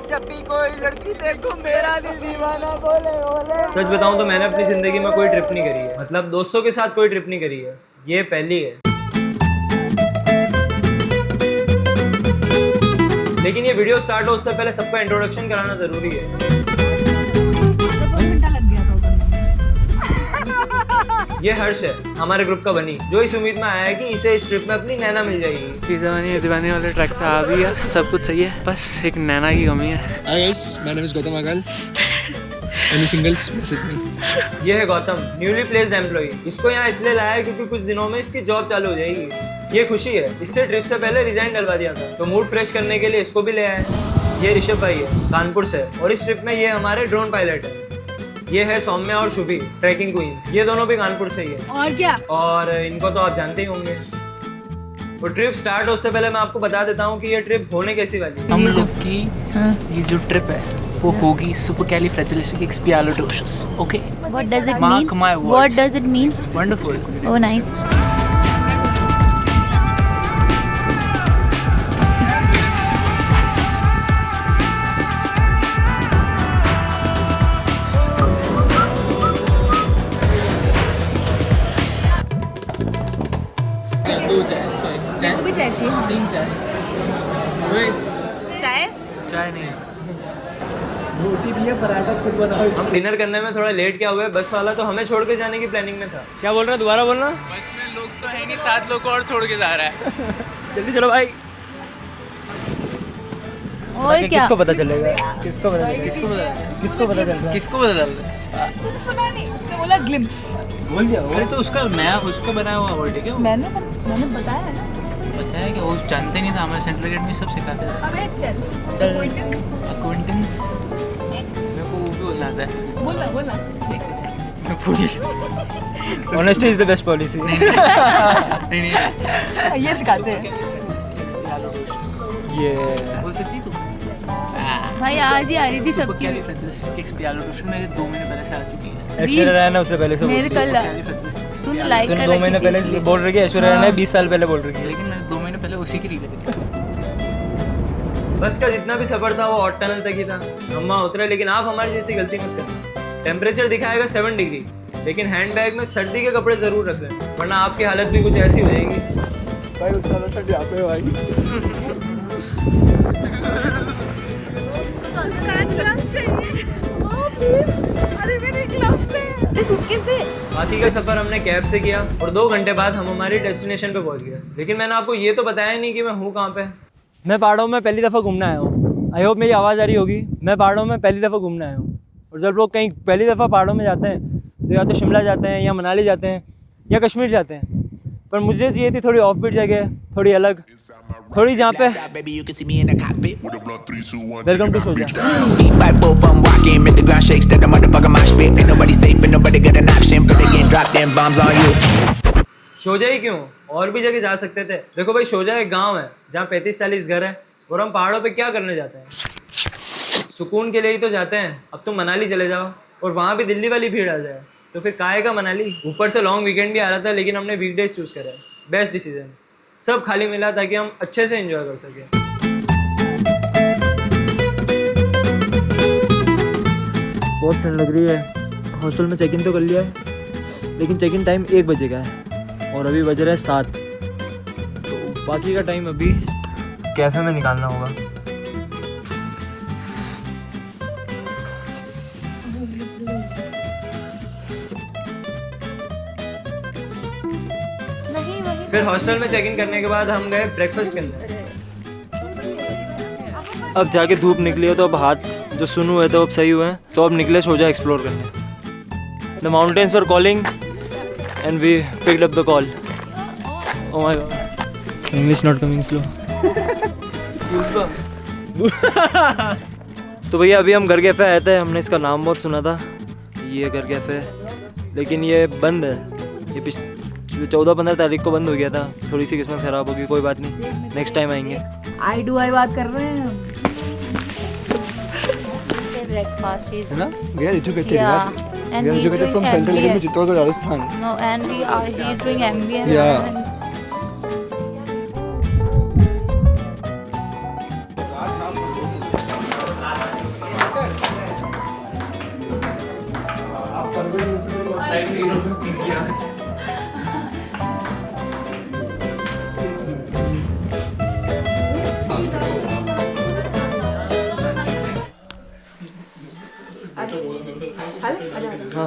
जब भी कोई लड़की देखो मेरा दिल दीवाना बोले बोले। सच बताऊं तो मैंने अपनी जिंदगी में कोई ट्रिप नहीं करी है, मतलब दोस्तों के साथ कोई ट्रिप नहीं करी है, ये पहली है। लेकिन ये वीडियो स्टार्ट हो उससे पहले सबका इंट्रोडक्शन कराना जरूरी है। ये हर्ष है, हमारे ग्रुप का बनी, जो इस उम्मीद में आया है कि इसे इस ट्रिप में अपनी नैना मिल जाएगी। दीवानी वाले ट्रैक पे आ भी है, सब कुछ सही है, बस एक नैना की कमी है। Hi guys, my name is Gautam Agal. Any singles message me? ये है गौतम, न्यूली प्लेस्ड एम्प्लॉई। इसको यहाँ इसलिए लाया है क्योंकि कुछ दिनों में इसकी जॉब चालू हो जाएगी। ये खुशी है, इससे ट्रिप से पहले रिजाइन डलवा दिया था, तो मूड फ्रेश करने के लिए इसको भी ले आए। ये ऋषभ भाई है, कानपुर से, और इस ट्रिप में ये हमारे ड्रोन पायलट है। ये है सौम्या और शुभी, ट्रैकिंग क्वींस। ये दोनों भी कानपुर से ही है। और क्या? और इनको तो आप जानते ही होंगे। तो ट्रिप स्टार्ट हो उससे पहले मैं आपको बता देता हूँ कि ये ट्रिप होने कैसी वाली है। हम लोग की ये जो ट्रिप है वो होगी supercalifragilisticexpialidocious. Okay, What does it Mark mean? my words. What does it mean? Wonderful. Oh, nice. मेरे को भी चाय चाहिए। तीन चाय। चाय? चाय नहीं, रोटी दिया, पराठा खुद बनाओ। हम डिनर करने में थोड़ा लेट क्या हुए, बस वाला तो हमें छोड़ के जाने की प्लानिंग में था। क्या बोल रहा है, दोबारा बोलना। बस में लोग तो है नहीं, 7 लोग और छोड़ के जा रहा है। जल्दी चलो भाई। और क्या? किसको पता चलेगा, किसको पता चलेगा, किसको पता चलेगा, किसको पता चल रहा है? सुना नहीं, उसने बोला ग्लिम्स। बोल दिया। अरे तो उसका नया उसका बनाया हुआ वर्ड है क्या? मैंने बताया है ना। बताया कि वो जानते नहीं था, हमारे सेंट्रल गेट में सब सिखाते थे। अबे चल। चल अकाउंटेंट्स, मेरे को वो भी बोलना आता है। बोलना। मैं भूल। Honesty is the best policy. नहीं ये सिखाते हैं। ये बोल सकती तू? भाई आज ही आ रही थी सबकी। सुपरकैलिफ्रैजिलिस्टिक्सपियालिडोशियस मेरे 2 महीने पहले से आ चुकी है। ऐश्वर्या राय ने उससे पहले से मेरे कल तुम लाइक कर 2 महीने पहले बोल रही है, ऐश्वर्या राय ने 20 साल पहले बोल रही है। लेकिन मैंने 2 महीने पहले उसी की रील देखी। बस का जितना भी सफर था वो हॉट टनल तक ही था। हम वहाँ उतरे, लेकिन आप हमारी जैसी गलती मत करना। टेम्परेचर दिखाएगा 7 डिग्री, लेकिन हैंडबैग में सर्दी के कपड़े जरूर रख लें, वरना आपकी हालत भी कुछ ऐसी हो जाएगी। भाई उस साल तक जाते हो भाई। बाकी का सफर हमने कैब से किया और 2 घंटे बाद हम हमारी डेस्टिनेशन पे पहुंच गए। लेकिन मैंने आपको ये तो बताया नहीं कि मैं हूँ कहाँ पे। मैं पहाड़ों में पहली दफ़ा घूमने आया हूँ। आई होप मेरी आवाज़ आ रही होगी। मैं पहाड़ों में पहली दफ़ा घूमने आया हूँ, और जब लोग कहीं पहली दफ़ा पहाड़ों में जाते हैं तो या तो शिमला जाते हैं, या मनाली जाते हैं, या कश्मीर जाते हैं। पर मुझे चाहिए थी थोड़ी ऑफ बीट जगह, थोड़ी अलग, थोड़ी जहाँ पे वेलकम टू सोजा। शोजा ही क्यों, और भी जगह जा सकते थे। देखो भाई, शोजा एक गांव है जहाँ 35-40 घर हैं, और हम पहाड़ों पे क्या करने जाते हैं? सुकून के लिए ही तो जाते हैं। अब तुम मनाली चले जाओ और वहाँ भी दिल्ली वाली भीड़ आ जाए, तो फिर काहे का मनाली। ऊपर से लॉन्ग वीकेंड भी आ रहा था, लेकिन हमने वीकडेज चूज करा। बेस्ट डिसीजन, सब खाली मिला ताकि हम अच्छे से एंजॉय कर सकें। बहुत ठंड लग रही है। हॉस्टल में चेक इन तो कर लिया है, लेकिन चेक इन टाइम 1 बजे का है और अभी बज रहा है 7, तो बाकी का टाइम अभी कैफ़े में निकालना होगा। फिर हॉस्टल में चेक इन करने के बाद हम गए ब्रेकफास्ट करने। अब जाके धूप निकली है, तो अब हाथ जो सुन हुए थे अब सही हुए हैं, तो अब निकले सोजा एक्सप्लोर करने। The mountains were calling and we picked up the call. Oh my god, English not coming slow. तो भैया अभी हम घर कैफ़े आए थे। हमने इसका नाम बहुत सुना था, ये घर कैफ़े, लेकिन ये बंद है। ये 14-15 तारीख को बंद हो गया था। थोड़ी सी किस्मत खराब होगी, कोई बात नहीं, नेक्स्ट टाइम आएंगे। आई बात कर रहे हैं breakfast is है ना? We are educated. yeah, and We are he's educated doing from Central MBA. India, Chittorgarh, Rajasthan. No, and he's doing MBA. Yeah.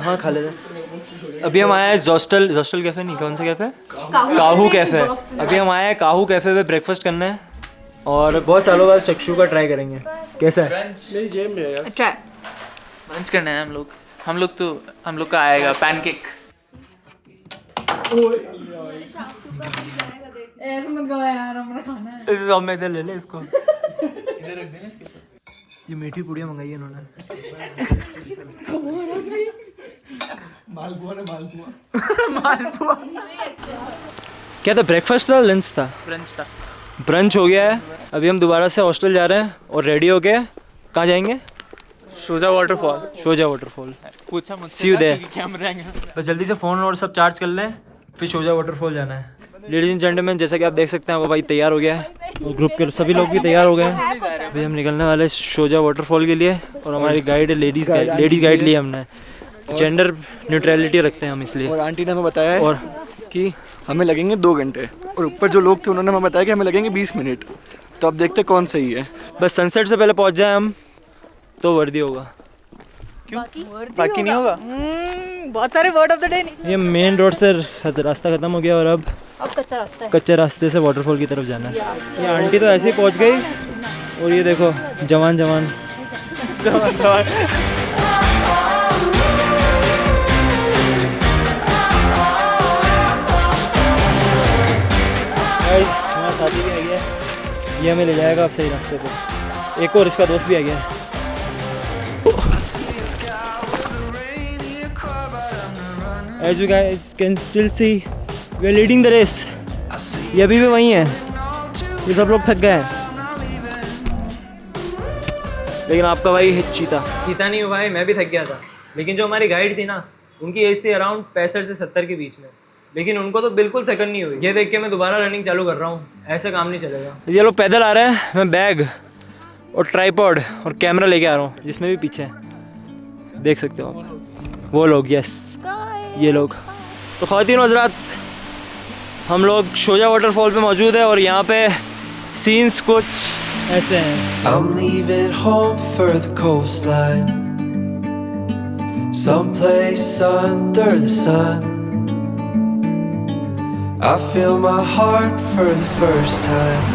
हाँ खा लेते हैं। अभी हम आए हैं जोस्टल कैफ़े, नहीं कौन सा कैफ़े, काहू कैफ़े। अभी हम आए हैं काहू कैफ़े पे ब्रेकफास्ट करना है और बहुत सालों बाद चक्षु का ट्राई करेंगे कैसा है। अच्छा लंच करना है हम लोग का आएगा पैनकेक। ऐसे मत गवा यार, हमारा खाना है। इस जॉब में इधर ले ले इसको। ये मीठी पुड़िया मंगाई है इन्होंने। मालपुआ क्या था, ब्रेकफास्ट था लंच था? ब्रंच हो गया है। अभी हम दोबारा से हॉस्टल जा रहे हैं और रेडी होके कहाँ जाएंगे? शोजा वाटरफॉल। पूछा मुझसे See you there. कैमरा बस जल्दी से फ़ोन और सब चार्ज कर लें, फिर शोजा वाटरफॉल जाना है। लेडीज एंड जेंटलमैन, जैसा कि आप देख सकते हैं वो भाई तैयार हो गया है और ग्रुप के सभी लोग भी तैयार हो गए हैं। अभी हम निकलने वाले हैं शोजा वाटरफॉल के लिए और हमारी गाइड है लेडीज़ गाइड ली हमने। जेंडर न्यूट्रलिटी रखते हैं हम इसलिए। और आंटी ने हमें बताया है और कि हमें लगेंगे 2 घंटे और ऊपर जो लोग थे उन्होंने हमें बताया कि हमें लगेंगे 20 मिनट। तो अब देखते कौन सही है। बस सनसेट से पहले पहुंच जाए हम तो वर्दी होगा। बाकी नहीं होगा। बहुत सारे वर्ड ऑफ द डे नहीं। ये मेन रोड से रास्ता खत्म हो गया और अब कच्चा रास्ता है। कच्चे रास्ते से वाटरफॉल की तरफ जाना है। ये आंटी तो ऐसे ही पहुंच गई और ये देखो जवान हमारा साथी भी आ गया, ये हमें ले जाएगा अब सही रास्ते पे। एक और इसका दोस्त भी आ गया। As you guys can still see, we are leading the race. ये अभी भी वहीं है, ये सब लोग थक गए हैं। लेकिन आपका भाई चीता नहीं हुआ है, मैं भी थक गया था। लेकिन जो हमारी गाइड थी ना, उनकी एज थी अराउंड 65 से 70 के बीच में, लेकिन उनको तो बिल्कुल थकन नहीं हुई। ये देख के मैं दोबारा रनिंग चालू कर रहा हूँ, ऐसे काम नहीं चलेगा। ये लोग पैदल आ रहे हैं, मैं बैग और ट्राइपॉड और कैमरा लेके आ रहा हूँ, जिसमें भी पीछे देख सकते हो आप वो लोग। यस ये लोग। तो ख़वातीन हज़रात, हम लोग शोजा वाटरफॉल पे मौजूद है और यहाँ पे सीन्स कुछ ऐसे हैं। I'm leaving home for the coastline, someplace under the sun. I feel my heart for the first time,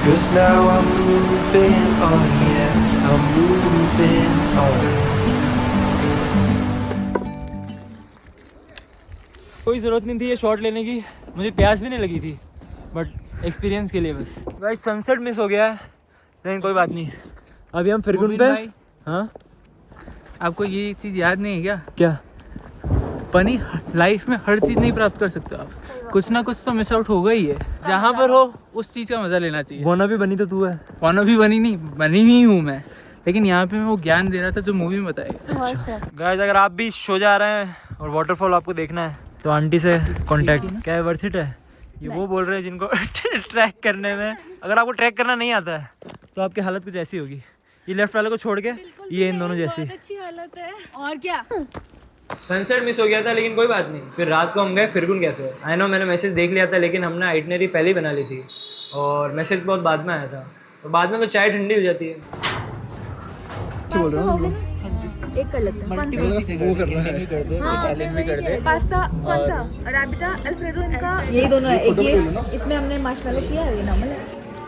'cause now I'm moving on, yeah, I'm moving on. कोई ज़रूरत नहीं थी ये शॉट लेने की, मुझे प्यास भी नहीं लगी थी, बट एक्सपीरियंस के लिए बस। गाइस सनसेट मिस हो गया है, लेकिन कोई बात नहीं। अभी हम फिरगुन पे। हाँ आपको ये चीज़ याद नहीं है क्या? क्या? पनी लाइफ में हर चीज़ नहीं प्राप्त कर सकते आप, कुछ ना कुछ तो मिस आउट होगा ही है। जहाँ पर हो उस चीज़ का मज़ा लेना चाहिए। वाना भी बनी तो तू है। वाना भी बनी नहीं हूँ मैं, लेकिन यहाँ पे मैं वो ज्ञान दे रहा था जो मूवी में बताएगा। अच्छा गाइस, अगर आप भी शो जा रहे हैं और वाटरफॉल आपको देखना है तो आंटी से कांटेक्ट। क्या है, वर्थ इट है? ये वो बोल रहे हैं जिनको ट्रैक करने में, अगर आपको ट्रैक करना नहीं आता है तो आपकी हालत कुछ ऐसी होगी। ये लेफ्ट वाले को छोड़ के ये इन दोनों जैसी। अच्छी हालत है। और क्या? सनसेट मिस हो गया था, लेकिन कोई बात नहीं। फिर रात को हम गए फिरगुन कैफे। आई नो मैंने मैसेज देख लिया था, लेकिन हमने आइटनरी पहले ही बना ली थी और मैसेज बहुत बाद में आया था। तो बाद में तो चाय ठंडी हो जाती है। बोल रहा हूँ एक कर लेते हैं। वो कर रहा है। पास्ता कौन सा? अराबिता, अल्फ्रेडो, इनका यही दोनों है। एक ये इसमें हमने मार्शमेलो किया है, ये नॉर्मल है।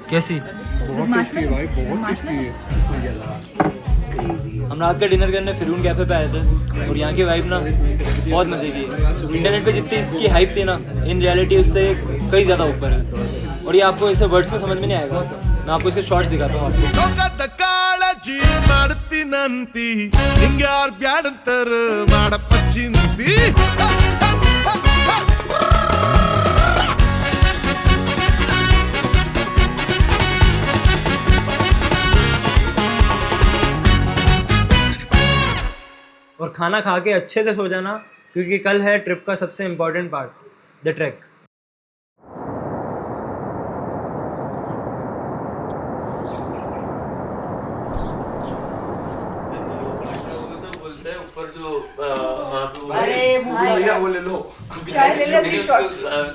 कैसी? बहुत टेस्टी है भाई, बहुत टेस्टी है। हम रात का डिनर करने फिरगुन कैफे पे आए थे और यहाँ की वाइब ना बहुत मज़े की है। इंटरनेट पे जितनी इसकी हाइप थी ना, इन रियलिटी उससे कई ज़्यादा ऊपर है। और ये आपको इसे वर्ड्स में समझ में नहीं आएगा। मैं आपको इसके शॉर्ट्स दिखाता हूँ आपको। और खाना खा के अच्छे से सो जाना, क्योंकि कल है ट्रिप का सबसे इम्पोर्टेंट पार्ट, द ट्रैक।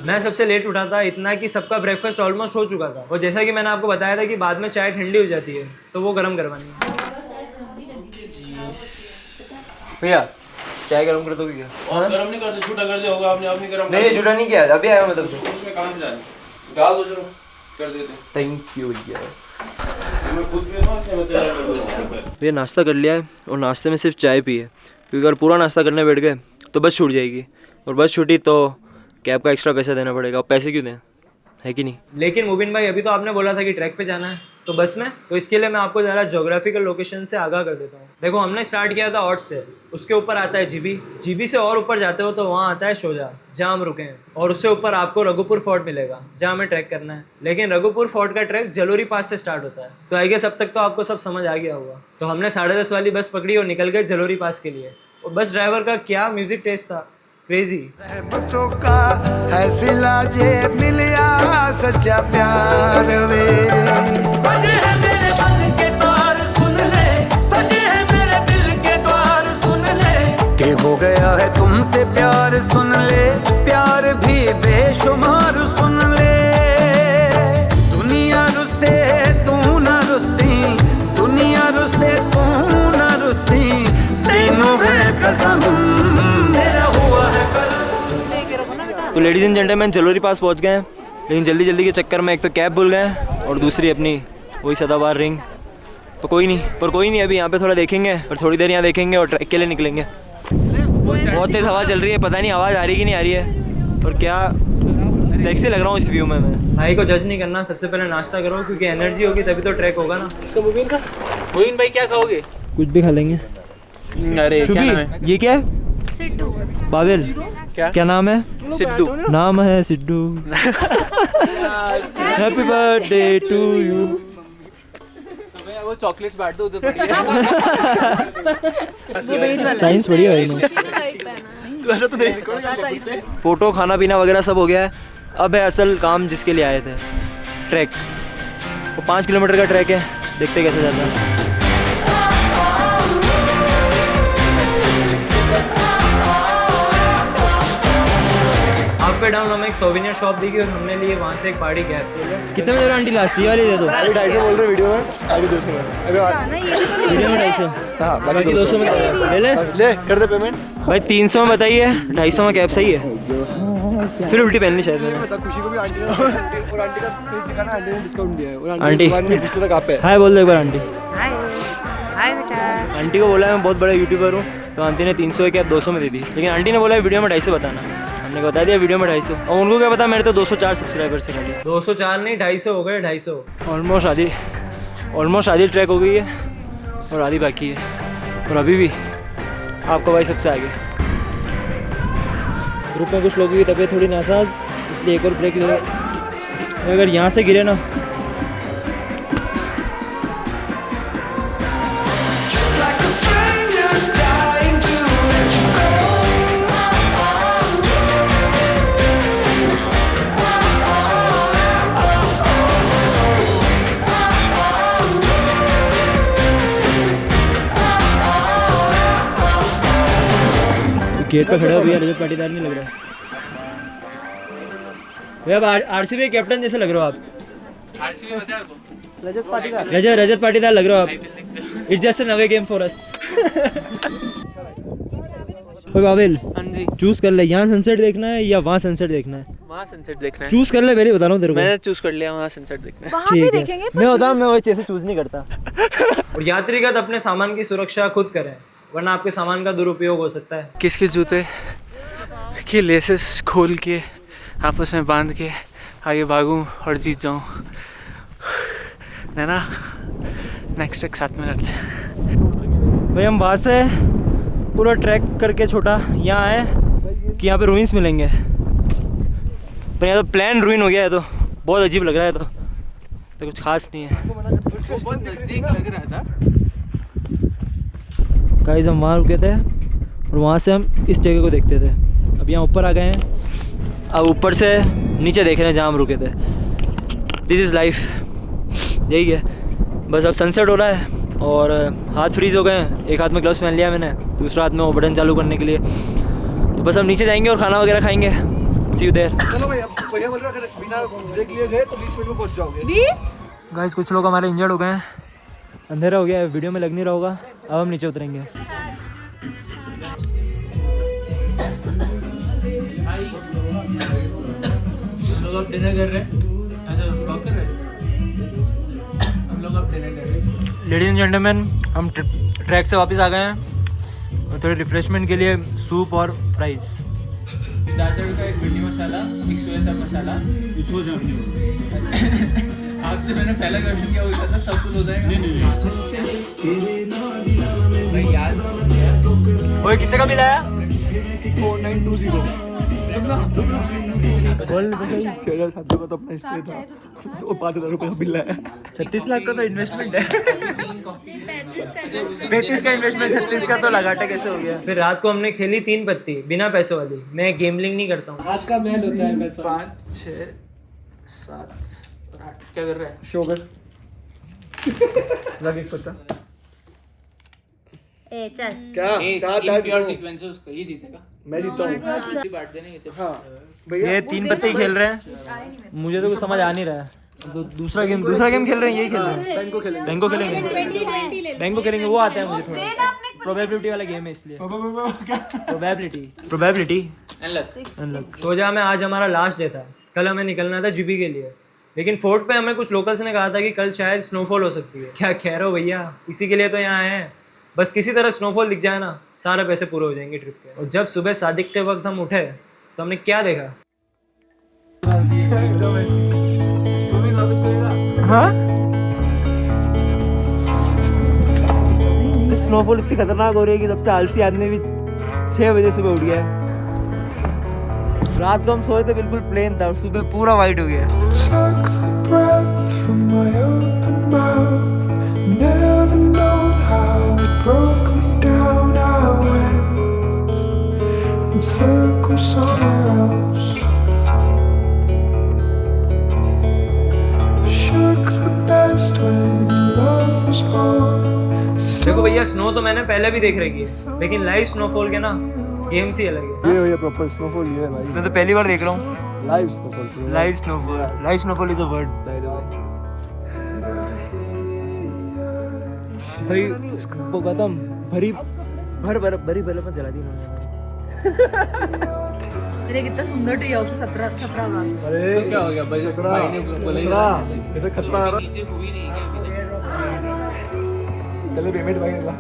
मैं सबसे लेट उठा था, इतना कि सबका ब्रेकफास्ट ऑलमोस्ट हो चुका था। और जैसा कि मैंने आपको बताया था कि बाद में चाय ठंडी हो जाती है तो वो गर्म करवानी है। भैया चाय गर्म कर दोगे क्या? और गरम नहीं करते, झूठा कर दे होगा आपने, आप नहीं गरम नहीं झूठा नहीं किया, अभी आया हूँ मैं तब से। उसमें कहाँ से जाने, डाल दो चलो, कर देते। थैंक यू भैया। मैं खुद भी ना मैं तैयार कर दूँगा। भैया नाश्ता कर लिया है और नाश्ते में सिर्फ चाय पी है, क्योंकि अगर पूरा नाश्ता करने बैठ गए तो बस छूट जाएगी, और बस छूटी तो कैब का एक्स्ट्रा पैसा देना पड़ेगा। अब पैसे क्यों दें, है कि नहीं? लेकिन मुबिन भाई अभी तो आपने बोला था कि ट्रैक पे जाना है तो बस में, तो इसके लिए मैं आपको ज़रा जोग्राफिकल लोकेशन से आगाह कर देता हूँ। देखो हमने स्टार्ट किया था ऑट से, उसके ऊपर आता है जीबी, जीबी से और ऊपर जाते हो तो वहाँ आता है शोजा जहाँ हम रुके हैं, और उससे ऊपर आपको रघुपुर फोर्ट मिलेगा जहाँ हमें ट्रैक करना है। लेकिन रघुपुर फोर्ट का ट्रैक जलोरी पास से स्टार्ट होता है, तो आई गेस अब तक तो आपको सब समझ आ गया होगा। तो हमने 10:30 वाली बस पकड़ी और निकल गए जलोरी पास के लिए। और बस ड्राइवर का क्या म्यूजिक टेस्ट था, क्रेजी। रहमतों का है सिला जे मिलिया सच्चा प्यार वे। सजे है मेरे मन के द्वार सुन ले, सजे है मेरे दिल के द्वार सुन ले, के हो गया है तुमसे प्यार सुन ले, प्यार भी बेशुमार सुन ले। दुनिया रुसे तू न रुसी, दुनिया रुसे तू न रुसी, तीनों है कसम मेरा हुआ है कल। तो लेडीज एंड जेंटलमैन जलोरी पास पहुंच गए हैं, लेकिन जल्दी जल्दी के चक्कर में एक तो कैब भूल गए और दूसरी अपनी वही सदाबहार रिंग। पर कोई नहीं अभी यहाँ पे थोड़ा देखेंगे और थोड़ी देर यहाँ देखेंगे और ट्रैक के लिए निकलेंगे। बहुत तेज़ हवा चल रही है, पता नहीं आवाज़ आ रही कि नहीं आ रही है, और क्या सेक्सी लग रहा हूँ इस व्यू में मैं। भाई को जज नहीं करना, सबसे पहले नाश्ता करो क्योंकि एनर्जी होगी तभी तो ट्रैक होगा ना। इसका मुबीन भाई क्या खाओगे? कुछ भी खा लेंगे। अरे क्या नाम है? ये क्या है? सिद्धू। बाबिल क्या नाम है? सिद्धू। नाम है Sidhu. Happy birthday to you. वो चॉकलेट बांट दो उधर बढ़िया। साइंस बढ़िया है इन्होंने। तू ऐसा तो नहीं। फोटो खाना पीना वगैरह सब हो गया है, अब है असल काम जिसके लिए आए थे, ट्रैक। तो 5 किलोमीटर का ट्रैक है, देखते कैसे जाता है। हाफ डाउन हमें एक सोविनियर शॉप दी और हमने लिए वहाँ से एक पार्टी कैप। कितने में दे रहे आंटी लास्ट? ये वाली दे दो। अभी 250 बोल रहे वीडियो में, आगे 200 में। अभी वीडियो में 250। हाँ बाकी 200 में ले ले ले कर दे पेमेंट। भाई 300 में बताइए, 250 में कैब सही है। फिर उल्टी पहननी शायद मैंने। पता खुशी को भी आंटी ने और आंटी का फेस दिखाना, आंटी ने डिस्काउंट दिया है और आंटी दुकान में डिस्प्ले कहाँ पे है? हाय बोल दो एक बार आंटी। हाय बेटा। आंटी को बोला मैं बहुत बड़ा यूट्यूबर हूँ, तो आंटी ने 300 की कैब 200 में दे दी, लेकिन आंटी ने बोला वीडियो में 250 बताना। हमने बता दिया वीडियो में 250, और उनको क्या पता मेरे तो 204 सब्सक्राइबर से खाली। 204 नहीं 250 हो गए, 250। ऑलमोस्ट आधी ट्रैक हो गई है और आधी बाकी है, और अभी भी आपका भाई सबसे आगे। ग्रुप में कुछ लोगों की तबीयत थोड़ी नासाज, इसलिए एक और ब्रेक ले। अगर यहाँ से गिरे ना Just like a stranger dying to let you go. Gate पे खड़ा हो भैया, रजत पाटीदार नहीं लग रहा है भैया? आरसीबी कैप्टन जैसे लग रहे हो आप। आरसीबी पता है आपको? रजत पाटीदार लग रहे हो आप। It's just an away game for us. ओए बाबिल, हाँ जी। चूज कर ले, यहाँ सनसेट देखना है या वहाँ सनसेट देखना है? वहाँ सनसेट देखना है। चूज कर ले, पहले बता रहा हूँ तेरे को। मैंने चूज कर लिया, वहाँ सनसेट देखना है। वहाँ भी ठीक देखेंगे है, मैं बता मैं वही चीज़ चूज नहीं करता। और यात्रीगत अपने सामान की सुरक्षा खुद करें, वरना आपके सामान का दुरुपयोग हो सकता है। किसके जूते की लेसेस खोल के आपस में बांध के आगे भागूं और जीत जाऊं, है ना? नेक्स्ट ट्रैक साथ में करते हैं। भाई हम वहाँ से पूरा ट्रैक करके छोटा यहाँ आए कि यहाँ पे रूइंस मिलेंगे, पर यहाँ तो प्लान रूइन हो गया है, तो बहुत अजीब लग रहा है, तो कुछ खास नहीं है। बहुत नज़दीक लग रहा था। गाइस हम वहाँ रुके थे और वहाँ से हम इस जगह को देखते थे। अब यहाँ ऊपर आ गए हैं, अब ऊपर से नीचे देख रहे हैं जहाँ हम रुके थे। दिस इज़ लाइफ, यही है बस। अब सनसेट हो रहा है और हाथ फ्रीज हो गए हैं। एक हाथ में ग्लव्स पहन लिया मैंने, दूसरा हाथ में वो बटन चालू करने के लिए। तो बस अब नीचे जाएंगे और खाना वगैरह खाएंगे। सी यू देयर। चलो भाई, अब भैया बोल रहे अगर बिना ब्रेक लिए गए तो 20 मिनट में पहुंच जाओगे। 20? गाइस कुछ लोग हमारे इंजर्ड हो गए हैं, अंधेरा हो गया है, वीडियो में लग नहीं रहा होगा। अब हम नीचे उतरेंगे। लोग अब डिनर कर रहे हैं, अच्छा ब्लॉग कर रहे हैं, हम लोग अब डिनर कर रहे हैं। लेडीज एंड जेंटलमैन, हम ट्रैक से वापस आ गए हैं और थोड़े रिफ्रेशमेंट के लिए सूप और फ्राइज। दादर का एक भिंडी मसाला, एक सोया चाप मसाला। आपसे मैंने पहला क्वेश्चन क्या पूछा था, सब कुछ होता है? नहीं भाई याद ओए कितने का बिल आया? 4920 6,700 का तो अपना स्टे था, तो 5,000 रुपये का बिल आया। 36 लाख का तो इन्वेस्टमेंट है। 35 का इन्वेस्टमेंट, 36 का तो लगाटा कैसे हो गया? फिर रात को हमने खेली 3 पत्ती बिना पैसों वाली। मैं गेमलिंग नहीं करता हूँ। आज का मैन होता है पैसा। 5, 6, 7, 8 क्या कर रहा है? शोगर लग एक पता ए चल क्या प्योर सीक्वेंस है उसका, ये जीतेगा। मैं जीता हूँ। बांट देने ये चल। हाँ ये 3 पत्ते ही खेल रहे हैं, मुझे तो कुछ समझ आ नहीं रहा है। दूसरा गेम खेल रहे हैं, यही खेल रहे हैं। बैंको खेलेंगे, बैंको करेंगे, वो आता है मुझे थोड़ा। प्रोबेबिलिटी वाला गेम है इसलिए। प्रोबेबिलिटी अनलक। सोचा मैं आज हमारा लास्ट डे था, कल हमें निकलना था जीबी के लिए, लेकिन फोर्ट पे हमें कुछ लोकल्स ने कहा था कि कल शायद स्नोफॉल हो सकती है। क्या कह रहे हो भैया, इसी के लिए तो यहाँ आए हैं। बस किसी तरह स्नोफॉल दिख जाए ना, सारे पैसे पूरे हो जाएंगे ट्रिप के। और जब सुबह सादिक के वक्त हम उठे तो हमने क्या देखा? हाँ? स्नोफॉल इतनी खतरनाक हो रही है कि सबसे आलसी आदमी भी 6 बजे सुबह उठ गया है। रात को हम सोए थे बिल्कुल प्लेन था और सुबह पूरा वाइट हो गया। Took the breath from my open mouth. Never known how it broke me down. I went in circles somewhere else. Shook the best when your love was on. देखो भैया, स्नो तो मैंने पहले भी देख रखी है, लेकिन लाइव स्नोफॉल के ना गेम से अलग है। ये भैया प्रॉपर स्नोफॉल ये है भाई। मैं तो पहली बार देख रहा हूँ live snowfall. Live snowfall is a word by the way. भाई वो खत्म भरी बर्फ में जला दी मैंने। अरे कितना सुंदर ट्री हाउस है। 17,000। अरे क्या हो गया भाई? भाई ने बोला ही खतरा, ये तो खतरा आ रहा। नीचे हुई नहीं क्या अभी तक? पहले पेमेंट भाई मिला।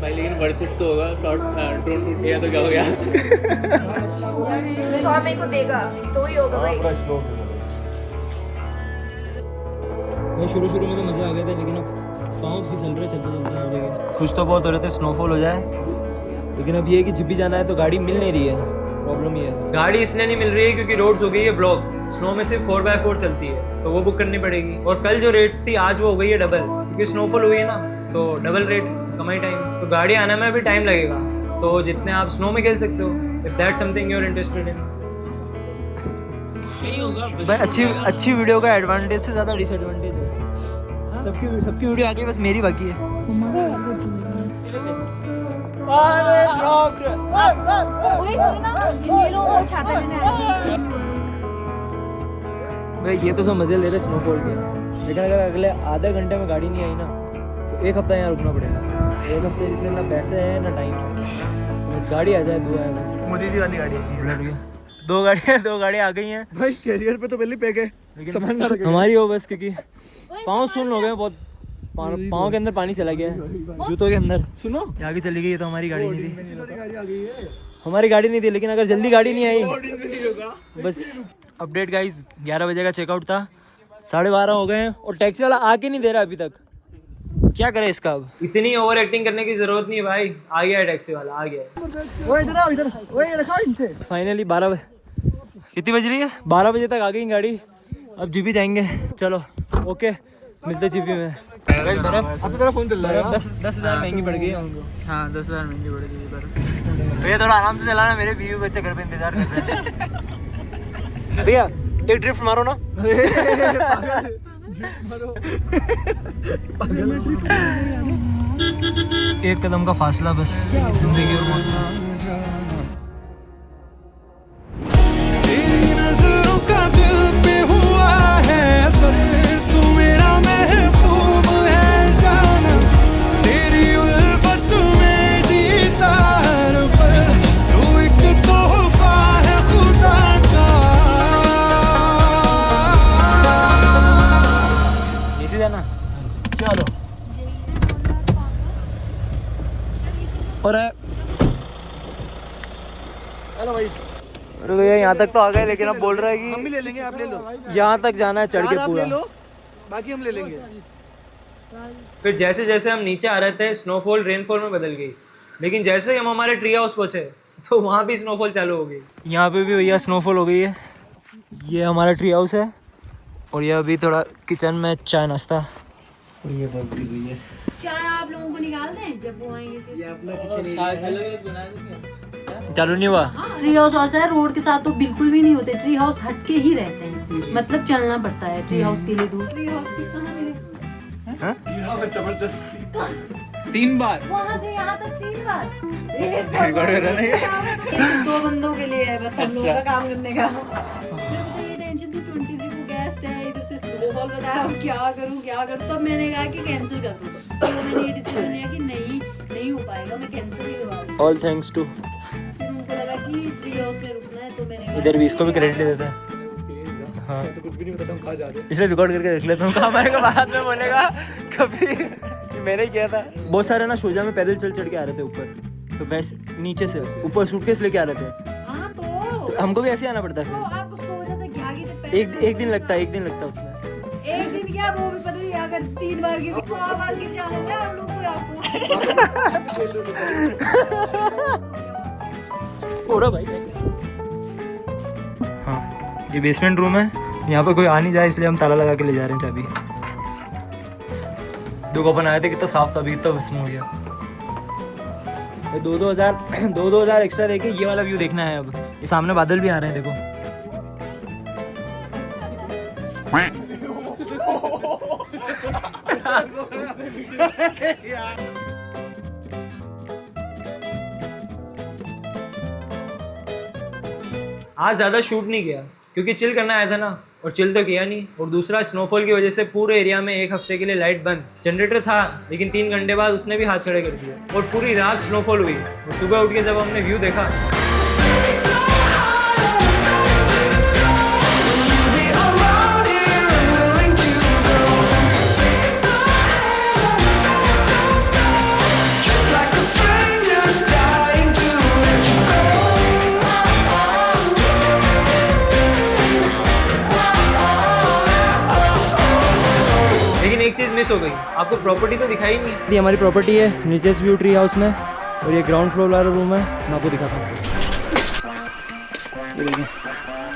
भाई लेकिन वर्थ इट तो होगा। ड्रोन टूट गया तो क्या हो गया? 100 मेरे को देगा तो ही होगा भाई। शुरू में तो मज़ा आ गया था, लेकिन अब पाँव फिसल रहे चलते हर जगह। खुश तो बहुत हो रहे थे स्नोफॉल हो जाए, लेकिन अब ये है कि जिब्बी जाना है तो गाड़ी मिल नहीं रही है। प्रॉब्लम ये है, गाड़ी इसलिए नहीं मिल रही है क्योंकि रोड्स हो गई है ब्लॉक। स्नो में सिर्फ 4x4 चलती है, तो वो बुक करनी पड़ेगी। और कल जो रेट्स थी आज वो हो गई है डबल, क्योंकि स्नोफॉल हुई है ना, तो डबल रेट कमाई टाइम। तो गाड़ी आने में भी टाइम लगेगा, तो जितने आप स्नो में खेल सकते हो, if that's something you are interested in. यही होगा भाई अच्छी वीडियो का एडवांटेज से ज़्यादा डिसएडवांटेज है। सबकी वीडियो आ गई, बस मेरी बाकी है। भाई ये तो सब मजे ले रहे स्नोफॉल के, लेकिन अगर अगले आधे घंटे में गाड़ी नहीं आई ना तो 1 हफ्ता यहाँ रुकना पड़ेगा। 1 हफ्ते जितने ना पैसे है ना टाइम है, बस गाड़ी आ जाए, दुआ है बस। मोदी जी वाली गाड़ी दो गाड़ियाँ आ गई हैं भाई कैरियर पे तो पहले पे गए, सामान ना रखे। हमारी हो बस, क्योंकि पाँव सुन हो गए बहुत। पाँव के अंदर पानी चला गया है, जूतों के अंदर। सुनो आगे चली गई, तो हमारी गाड़ी नहीं थी। हमारी गाड़ी नहीं थी, लेकिन अगर जल्दी गाड़ी नहीं आई बस। अपडेट गाइस, 11 बजे का चेकआउट था, 12:30 हो गए हैं और टैक्सी वाला आके नहीं दे रहा अभी तक। क्या करे इसका अब? इतनी ओवर एक्टिंग करने की जरूरत नहीं है भाई। आ गया है टैक्सी वाला, आ गया है। फाइनली 12 बजे, कितनी बज रही है? 12 बजे तक आ गई गाड़ी। अब जीबी जाएंगे, चलो ओके, मिलते जीबी में। बर्फ अब तेरा फोन चल रहा है। 10,000 महंगी पड़ गई है हमको। हाँ 10,000 महंगी पड़ गई बर्फ। भैया थोड़ा आराम से चलाना, मेरे बीवी बच्चे घर पे इंतजार कर रहे हैं। भैया एक ड्रिफ्ट मारो ना। एक कदम का फासला बस, जिंदगी और मौत। तेरी नजरों का दिल पे हुआ है असर, तू मेरा महबूब है जाना, तेरी उल्फत में जीता हर पल, तू एक तो हेलो भाई, अरे भैया यहाँ तक तो आ गए, लेकिन अब बोल रहा है हम भी कि ले लेंगे, आप ले लो। यहाँ तक जाना है चढ़ के आप ले पूरा। लो, बाकी हम ले लेंगे। फिर जैसे जैसे हम नीचे आ रहे थे स्नोफॉल रेनफॉल में बदल गई, लेकिन जैसे ही हम हमारे ट्री हाउस पहुँचे तो वहाँ भी स्नोफॉल चालू हो गई। यहाँ पे भी भैया स्नोफॉल हो गई है। ये हमारा ट्री हाउस है और ये अभी थोड़ा किचन में चाय नाश्ता और ये बर्फ गिर गई है। चाय आप लोगों को निकाल दें जब वो आएंगे। ये अपना किचन चालू नहीं हुआ। ट्री हाउस ऐसा है, रोड के साथ तो बिल्कुल भी नहीं होते, ट्री हाउस हटके ही रहते हैं, मतलब चलना पड़ता है ट्री हाउस के लिए दूर। ट्री हाउस की कहाँ मिले? जबरदस्ती 3 बार वहाँ से यहाँ तक 3 बार। दो बंदों के लिए है बस हम लोगों का काम करने का। ये टेंशन थी 23 को गेस्ट है, इधर से स्नोफॉल बताया, अब क्या करूँ। तब मैंने कहा कि कैंसिल कर दो, तो मैंने ये डिसीजन लिया कि नहीं हो पाएगा, मैं कैंसिल ही करवा दूँ। All thanks to. फिर उनको लगा कि ट्री हाउस में रुकना है, तो मैंने कहा इधर भी इसको भी क्रेडिट देते हैं। हाँ तो कुछ भी नहीं पता हम कहाँ जा रहे हैं। इसलिए रिकॉर्ड करके रख लेता हूँ, काम आएगा बाद में बोलेगा कभी कि मैंने ही किया था। बहुत सारे ना सोजा में पैदल चढ़ के आ रहे थे ऊपर, तो वैसे नीचे से ऊपर सूटकेस लेके आ रहे थे, हाँ तो हमको भी ऐसे आना पड़ता है। तो आप सोचा से क्या एक दिन लगता है उसमें। एक दिन क्या, वो भी पता नहीं अगर 3 बार गिर 100 बार गिर जाने थे हम लोग तो आपको। ओरा भाई। हाँ, ये बेसमेंट रूम है, यहाँ पे कोई आ नहीं जाए इसलिए हम ताला लगा के ले जा रहे हैं चाबी। देखो अपन आए थे कितना साफ था, अभी कितना स्नो हो गया। 2,000 एक्स्ट्रा देके ये वाला व्यू देखना है। अब ये सामने बादल भी आ रहे हैं, देखो। आज ज़्यादा शूट नहीं किया क्योंकि चिल करना आया था ना, और चिल तो किया नहीं। और दूसरा स्नोफॉल की वजह से पूरे एरिया में 1 हफ्ते के लिए लाइट बंद। जनरेटर था लेकिन 3 घंटे बाद उसने भी हाथ खड़े कर दिए और पूरी रात स्नोफॉल हुई। और सुबह उठ के जब हमने व्यू देखा, एक चीज़ मिस हो गई, आपको प्रॉपर्टी तो दिखाई नहीं है। ये हमारी प्रॉपर्टी है नीचे व्यू ट्री हाउस में, और ये ग्राउंड फ्लोर वाला रूम है, मैं आपको दिखाता हूँ।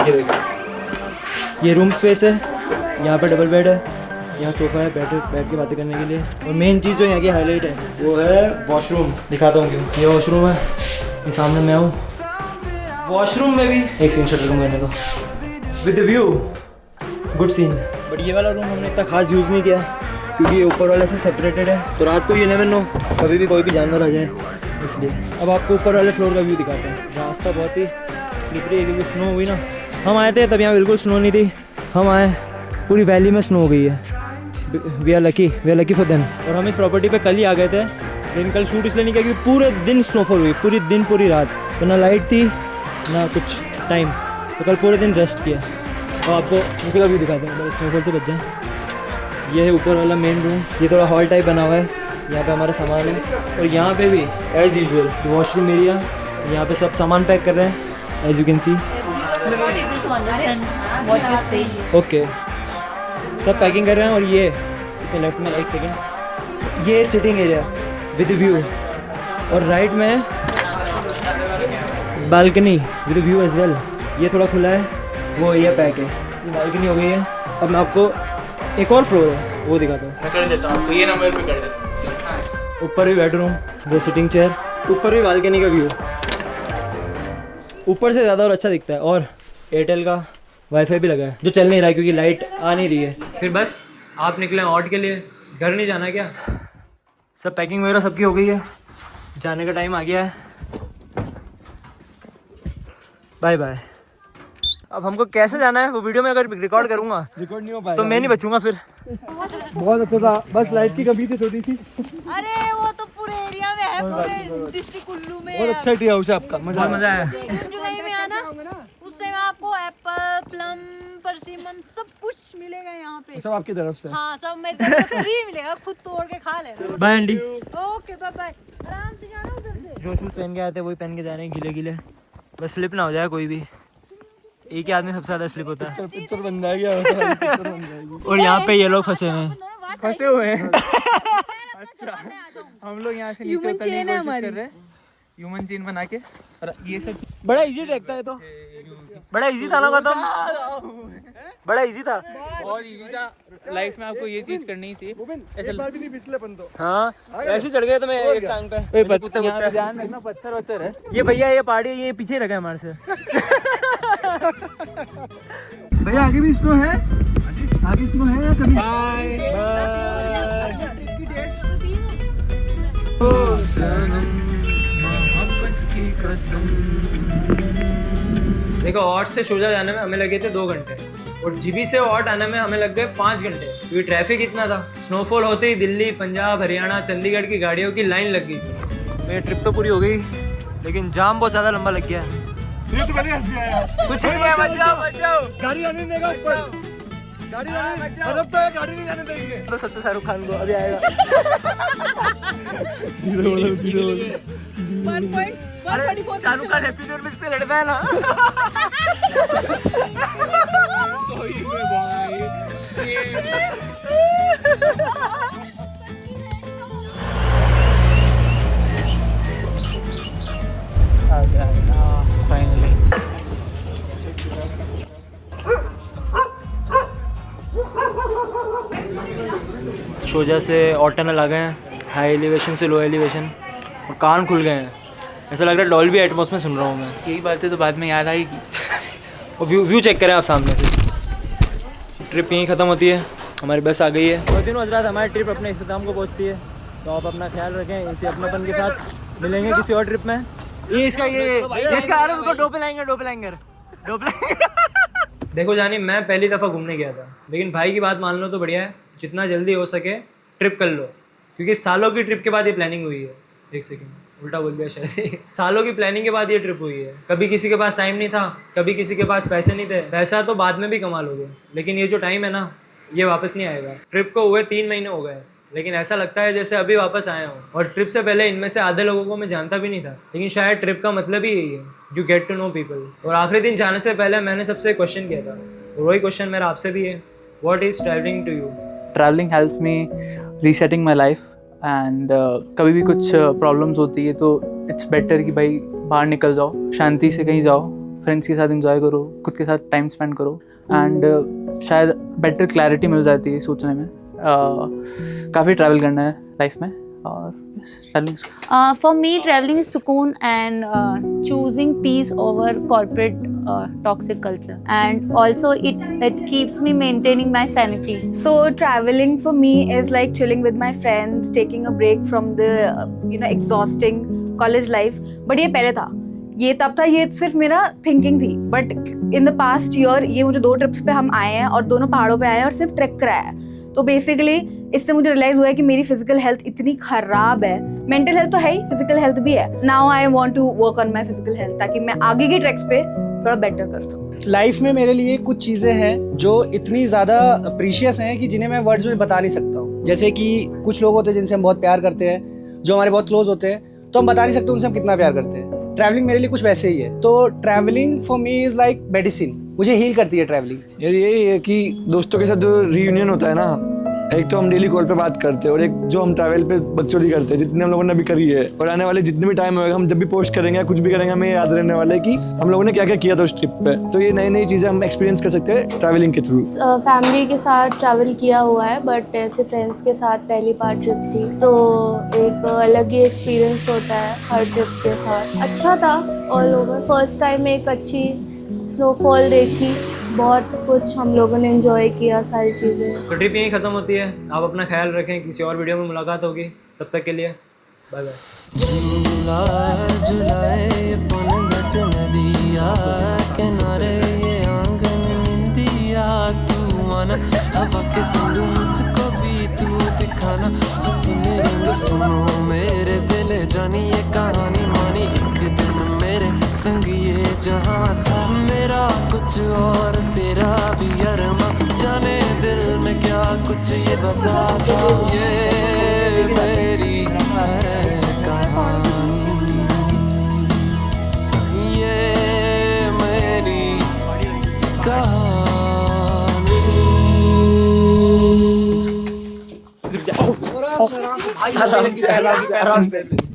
ये देखिए, ये रूम स्पेस है, यहाँ पे डबल बेड है, यहाँ सोफ़ा है बैठ के बातें करने के लिए। और मेन चीज़ जो यहाँ की हाईलाइट है वो है वॉशरूम। दिखाता हूँ क्यों। ये वॉशरूम है, ये सामने मैं हूँ। वॉशरूम में भी एक सीन शट रूम करने को with view, good scene. But ये वाला रूम हमने इतना खास यूज़ नहीं किया क्योंकि ये ऊपर वाले से सेपरेटेड है, तो रात को ये नेवर नो कभी भी कोई भी जानवर आ जाए, इसलिए। अब आपको ऊपर वाले फ्लोर का व्यू दिखाते हैं। रास्ता बहुत ही स्लिपरी है क्योंकि स्नो हुई ना। हम आए थे तब यहाँ बिल्कुल स्नो नहीं थी, हम आए पूरी वैली में स्नो हो गई है। We are lucky for them. और हम इस प्रॉपर्टी पे कल ही आ गए थे, लेकिन कल शूट इसलिए नहीं किया क्योंकि पूरे दिन स्नोफॉल हुई, पूरी दिन पूरी रात, तो ना लाइट थी ना कुछ टाइम, तो कल पूरे दिन रेस्ट किया। और आपको नीचे का व्यू दिखाते हैं, बस स्नोफॉल से बच जाए। ये है ऊपर वाला मेन रूम, ये थोड़ा हॉल टाइप बना हुआ है, यहाँ पे हमारा सामान है। और यहाँ पे भी एज़ यूजुअल वॉशरूम एरिया, यहाँ पे सब सामान पैक कर रहे हैं as you can see. Okay, सब पैकिंग कर रहे हैं। और ये इसमें लेफ्ट में 1 सेकेंड, ये सिटिंग एरिया विद व्यू, और राइट में balcony with view as well. ये थोड़ा खुला है, वो एरिया पैक है। ये बालकनी हो गई है। अब मैं आपको एक और फ्लोर है वो दिखाता हूँ। मैं कर देता हूँ, तो ये नंबर पे कर देता हूँ। ऊपर भी बेडरूम, वो सिटिंग चेयर, ऊपर भी बालकनी का व्यू, ऊपर से ज़्यादा और अच्छा दिखता है। और एयरटेल का वाईफाई भी लगा है जो चल नहीं रहा है क्योंकि लाइट आ नहीं रही है। फिर बस आप निकले ऑट के लिए, घर नहीं जाना क्या? सब पैकिंग वगैरह सबकी हो गई है, जाने का टाइम आ गया है। Bye bye. अब हमको कैसे जाना है वो वीडियो में अगर रिकॉर्ड करूँगा रिकॉर्ड नहीं हो पाएगा तो मैं नहीं बचूंगा फिर। बहुत अच्छा था, बस लाइट की कमी थी थोड़ी सी। अरे वो तो पूरे एरिया में है, पूरे डिस्ट्रिक्ट कुल्लू में। बहुत अच्छा टी हाउस है आपका, मज़ा आया। जुलाई में आना, उस टाइम आपको एप्पल, प्लम, परसिमन सब कुछ मिलेगा यहाँ पे। सब आपकी तरफ से। हाँ, सब मेरी तरफ से फ्री मिलेगा, खुद तोड़ के खा लेना। Bye Andy. Okay bye bye, आराम से जाना उधर से। जो शूज़ पहन के आए थे वही पहन के जा रहे हैं, गीले गीले। बस स्लिप ना हो जाए कोई भी। एक ही आदमी सबसे ज़्यादा स्लिप होता है। पिक्चर बन जाएगी। और यहाँ पे ये लोग फंसे हुए हैं। फंसे हुए हैं। अच्छा, हम लोग यहाँ से नीचे उतरने की कोशिश कर रहे हैं ह्यूमन चेन बना के। और ये सब बड़ा इजी ट्रैक था ये तो, बड़ा इजी था ना खत्म, बड़ा इजी था, बहुत इजी था। लाइफ में आपको ये चीज करनी थी। ऐसे भी नहीं फिसले अपन तो। हाँ ऐसे चढ़ गए तो मैं एक टांग पे। यहाँ पे ध्यान रखना, पत्थर वत्थर है। ये भैया ये पहाड़ी ये पीछे ही रखा है हमारे से। भैया आगे भी स्नो है, आगे स्नो है या कभी? देखो ऑट से शोजा जाने में हमें लगे थे 2 घंटे और जीबी से ऑट आने में हमें लग गए 5 घंटे, क्योंकि ट्रैफिक इतना था। स्नोफॉल होते ही दिल्ली, पंजाब, हरियाणा, चंडीगढ़ की गाड़ियों की लाइन लग गई थी। मेरी ट्रिप तो पूरी हो गई लेकिन जाम बहुत ज़्यादा लंबा लग गया। ये तो मैंने हंस दिया यार। कुछ नहीं है, मत जाओ। गाड़ी आने नहीं देगा ऊपर, गाड़ी आने मतलब तो गाड़ी नहीं जाने देंगे। तो सच शाहरुख खान को अभी आएगा। Shahrukh Khan happy new year से लड़ता है ना। फाइनली शोजा से ऑट टनल आ गए हैं, हाई एलिवेशन से लो एलिवेशन, और कान खुल गए हैं। ऐसा लग रहा है डॉल्बी एटमॉस में सुन रहा हूँ मैं। यही बातें तो बाद में याद आएगी। और व्यू चेक करें आप सामने से। ट्रिप यहीं ख़त्म होती है, हमारी बस आ गई है। 2 दिन हजरात हमारी ट्रिप अपने इख्तिताम को पहुँचती है, तो आप अपना ख्याल रखें। इसी अपनेपन के साथ मिलेंगे किसी और ट्रिप में। ये इसका आ रहा है, उसको डोपलाएंगे। देखो जानी, मैं पहली दफ़ा घूमने गया था, लेकिन भाई की बात मान लो तो बढ़िया है। जितना जल्दी हो सके ट्रिप कर लो, क्योंकि सालों की ट्रिप के बाद ये प्लानिंग हुई है। एक सेकंड उल्टा बोल दिया शायद। सालों की प्लानिंग के बाद ये ट्रिप हुई है। कभी किसी के पास टाइम नहीं था, कभी किसी के पास पैसे नहीं थे। पैसा तो बाद में भी कमा लोगे, लेकिन ये जो टाइम है ना, ये वापस नहीं आएगा। ट्रिप को हुए 3 महीने हो गए, लेकिन ऐसा लगता है जैसे अभी वापस आए हो। और ट्रिप से पहले इनमें से आधे लोगों को मैं जानता भी नहीं था, लेकिन शायद ट्रिप का मतलब ही यही है, you get to know people. और आखिरी दिन जाने से पहले मैंने सबसे क्वेश्चन किया था, और वही क्वेश्चन मेरा आपसे भी है, what is travelling to you? Travelling helps me resetting my life and कभी भी कुछ प्रॉब्लम्स होती है तो इट्स बेटर कि भाई बाहर निकल जाओ, शांति से कहीं जाओ, फ्रेंड्स के साथ एंजॉय करो, खुद के साथ टाइम स्पेंड करो एंड शायद बेटर क्लैरिटी मिल जाती है सोचने में। काफ़ी ट्रैवल करना है लाइफ में और travelling. For me, traveling is sukoon and choosing peace over corporate toxic culture, and also it keeps me maintaining my sanity. So traveling for me is like chilling with my friends, taking a break from the exhausting college life. But ये पहले था, ये तब था, ये सिर्फ मेरा thinking थी। But in the past year ये मुझे 2 ट्रिप्स पे हम आए हैं और दोनों पहाड़ों पे आए हैं और सिर्फ ट्रैक कराया है। तो बेसिकली इससे मुझे रियलाइज हुआ है कि मेरी फिजिकल हेल्थ इतनी खराब है, मेंटल हेल्थ तो है ही, फिजिकल हेल्थ भी है। Now I want to work on my physical health ताकि मैं आगे के ट्रैक्स पे थोड़ा बेटर कर सकूं। लाइफ में मेरे लिए कुछ चीज़ें हैं जो इतनी ज़्यादा प्रीशियस हैं कि जिन्हें मैं वर्ड्स में बता नहीं सकता हूँ। जैसे कि कुछ लोग होते हैं जिनसे हम बहुत प्यार करते हैं, जो हमारे बहुत क्लोज होते हैं, तो हम बता नहीं सकते उनसे हम कितना प्यार करते हैं। ट्रैवलिंग मेरे लिए कुछ वैसे ही है। तो travelling for me is like medicine, मुझे हील करती है ट्रैवलिंग। यार यही है कि दोस्तों के साथ जो रीयूनियन होता है ना, एक तो हम डेली कॉल पे बात करते हैं और एक जो हम ट्रैवल पे बकचोदी करते हैं, जितने हम लोगों ने अभी करी है और आने वाले जितने भी टाइम होगा, हम जब भी पोस्ट करेंगे कुछ भी करेंगे, हमें याद रहने वाला है कि हम लोगों ने क्या क्या किया था उस ट्रिप पे। तो ये नई नई चीज़ें हम एक्सपीरियंस कर सकते हैं ट्रैवलिंग के थ्रू। फैमिली के साथ ट्रैवल किया हुआ है, बट ऐसे फ्रेंड्स के साथ पहली बार ट्रिप थी, तो एक अलग ही एक्सपीरियंस होता है हर ट्रिप के साथ। अच्छा था ऑल ओवर। फर्स्ट टाइम एक अच्छी स्नोफॉल देखी, बहुत कुछ हम लोगों ने एंजॉय किया, सारी चीज़ें। तो ट्रिप यहीं ख़त्म होती है। आप अपना ख्याल रखें, किसी और वीडियो में मुलाकात होगी, तब तक के लिए बाय बाय। झुलाए पनघट नदिया किनारे ये आंगन इंदिया, तू आना हवा के संग मुझको भी तू दिखाना, अपने रंग सुनो मेरे दिल जानी ये कहानी मानी, एक दिन मेरे संग ये जहां था मेरा कुछ और तेरा भी अरमा, जाने दिल में क्या कुछ ये बसा था, ये मेरी है कहानी, ये पहलवान की पहलवान की